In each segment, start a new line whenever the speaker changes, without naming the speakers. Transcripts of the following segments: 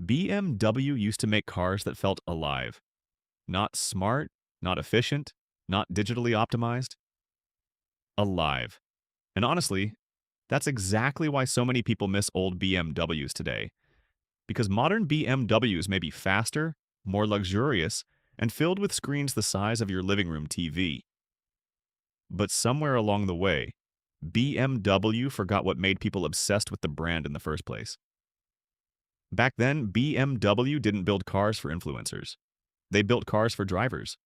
BMW used to make cars that felt alive. Not smart, not efficient, not digitally optimized. Alive. And honestly, that's exactly why so many people miss old BMWs today. Because modern BMWs may be faster, more luxurious, and filled with screens the size of your living room TV. But somewhere along the way, BMW forgot what made people obsessed with the brand in the first place. Back then, BMW didn't build cars for influencers. They built cars for drivers.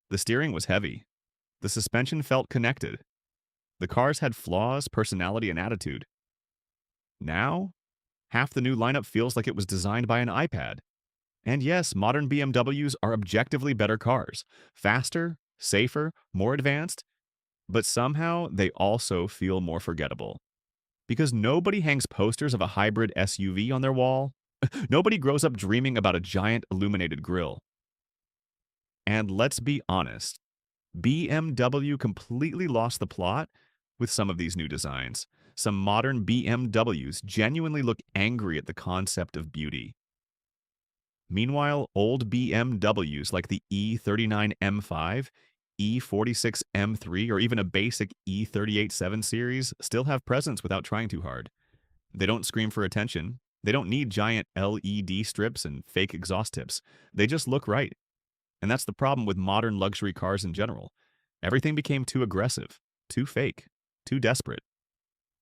The steering was heavy. The suspension felt connected. The cars had flaws, personality, and attitude. Now, half the new lineup feels like it was designed by an iPad. And yes, modern BMWs are objectively better cars. Faster, safer, more advanced, but somehow they also feel more forgettable. Because nobody hangs posters of a hybrid SUV on their wall. Nobody grows up dreaming about a giant illuminated grille. And let's be honest, BMW completely lost the plot with some of these new designs. Some modern BMWs genuinely look angry at the concept of beauty. Meanwhile, old BMWs like the E39 M5, E46 M3, or even a basic E38 7 Series still have presence without trying too hard. They don't scream for attention. They don't need giant LED strips and fake exhaust tips. They just look right. And that's the problem with modern luxury cars in general. Everything became too aggressive, too fake, too desperate.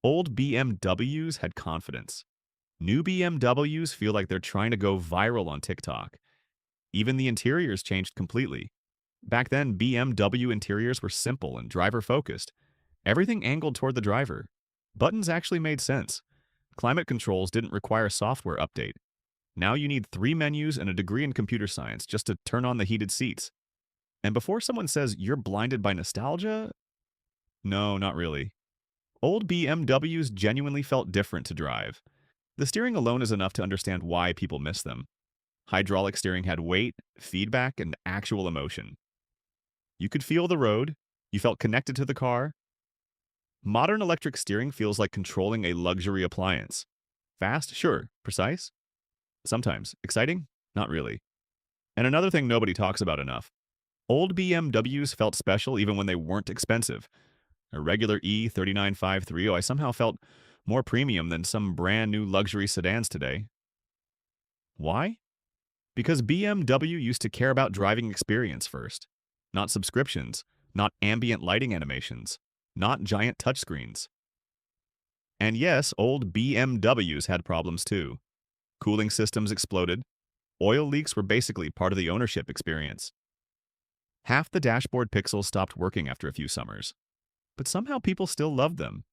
Old BMWs had confidence. New BMWs feel like they're trying to go viral on TikTok. Even the interiors changed completely. Back then, BMW interiors were simple and driver-focused. Everything angled toward the driver. Buttons actually made sense. Climate controls didn't require a software update. Now you need 3 menus and a degree in computer science just to turn on the heated seats. And before someone says you're blinded by nostalgia, no, not really. Old BMWs genuinely felt different to drive. The steering alone is enough to understand why people miss them. Hydraulic steering had weight, feedback, and actual emotion. You could feel the road, you felt connected to the car. Modern electric steering feels like controlling a luxury appliance. Fast? Sure. Precise? Sometimes. Exciting? Not really. And another thing nobody talks about enough. Old BMWs felt special even when they weren't expensive. A regular E39 530, I somehow felt more premium than some brand new luxury sedans today. Why? Because BMW used to care about driving experience first. Not subscriptions, not ambient lighting animations, not giant touchscreens. And yes, old BMWs had problems too. Cooling systems exploded. Oil leaks were basically part of the ownership experience. Half the dashboard pixels stopped working after a few summers. But somehow people still loved them.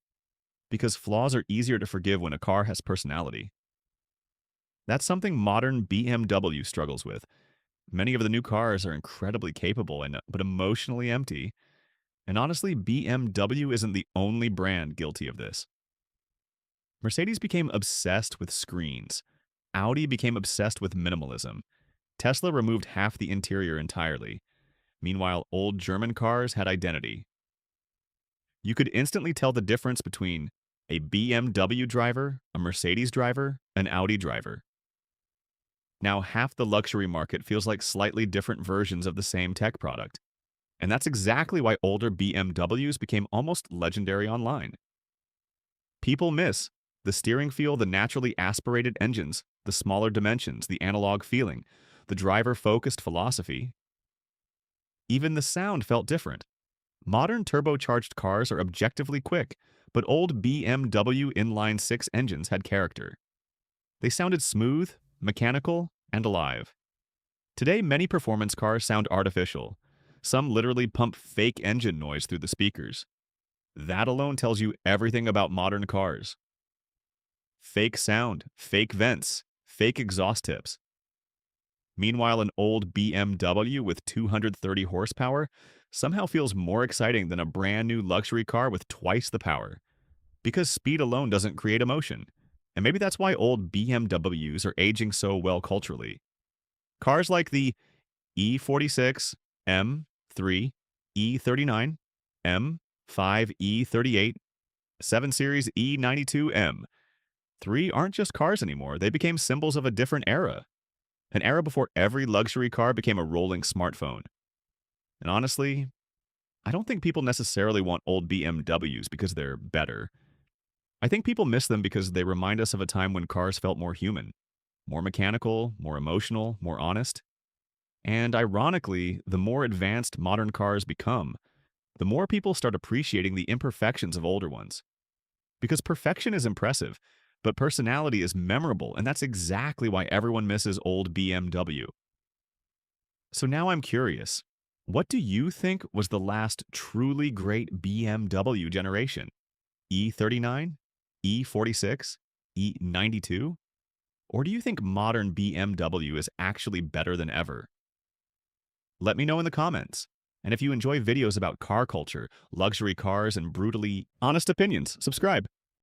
Because flaws are easier to forgive when a car has personality. That's something modern BMW struggles with. Many of the new cars are incredibly capable but emotionally empty. And honestly, BMW isn't the only brand guilty of this. Mercedes became obsessed with screens. Audi became obsessed with minimalism. Tesla removed half the interior entirely. Meanwhile, old German cars had identity. You could instantly tell the difference between a BMW driver, a Mercedes driver, an Audi driver. Now, half the luxury market feels like slightly different versions of the same tech product. And that's exactly why older BMWs became almost legendary online. People miss the steering feel, the naturally aspirated engines, the smaller dimensions, the analog feeling, the driver-focused philosophy. Even the sound felt different. Modern turbocharged cars are objectively quick, but old BMW inline-six engines had character. They sounded smooth, mechanical, and alive. Today, many performance cars sound artificial. Some literally pump fake engine noise through the speakers. That alone tells you everything about modern cars. Fake sound, fake vents, fake exhaust tips. Meanwhile, an old BMW with 230 horsepower somehow feels more exciting than a brand new luxury car with twice the power. Because speed alone doesn't create emotion. And maybe that's why old BMWs are aging so well culturally. Cars like the E46, M3, E39, M5, E38, 7 Series E92M. 3 aren't just cars anymore, they became symbols of a different era. An era before every luxury car became a rolling smartphone. And honestly, I don't think people necessarily want old BMWs because they're better. I think people miss them because they remind us of a time when cars felt more human, more mechanical, more emotional, more honest. And ironically, the more advanced modern cars become, the more people start appreciating the imperfections of older ones. Because perfection is impressive, but personality is memorable, and that's exactly why everyone misses old BMW. So now I'm curious, what do you think was the last truly great BMW generation? E39? E46? E92? Or do you think modern BMW is actually better than ever? Let me know in the comments. And if you enjoy videos about car culture, luxury cars, and brutally honest opinions, subscribe.